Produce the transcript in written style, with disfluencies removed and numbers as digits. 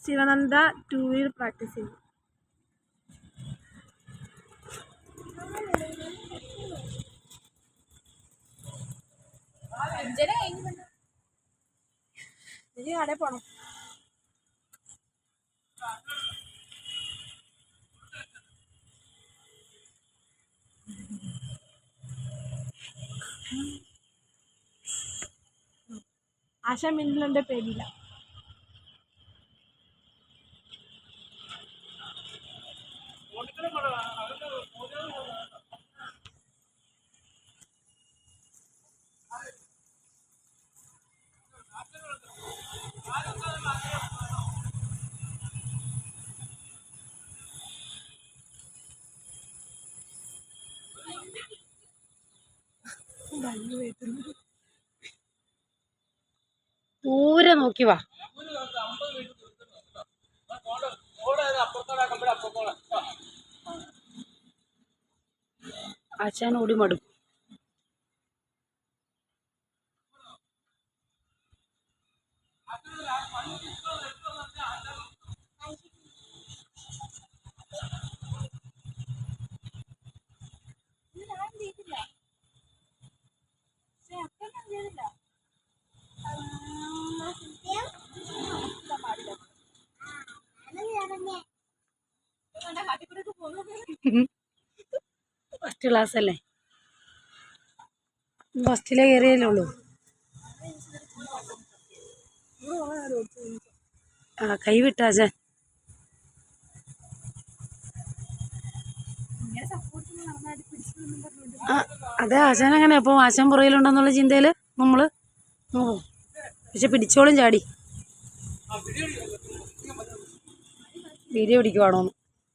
Sivananda 2 wheel practice ചെയ്യും. ഇനി കടയിൽ പോണം. ആശ മിന്നലിന്റെ പേരില്ല. ദൂരെ നോക്കി വാ. ആശാൻ ഓടി മടുക്കും. ഫസ്റ്റ് ക്ലാസ് അല്ലേ? ഫസ്റ്റിലെ കയറിയല്ലേ ഉള്ളൂ. കൈ വിട്ടാശാൻ. അതെ, ആശാൻ അങ്ങനെ. അപ്പോൾ ആശാൻ പുറയിലുണ്ടെന്നുള്ള ചിന്തയിൽ നമ്മൾ പക്ഷെ പിടിച്ചോളും ചാടി. വീഡിയോ പിടിക്കുവാണോന്ന്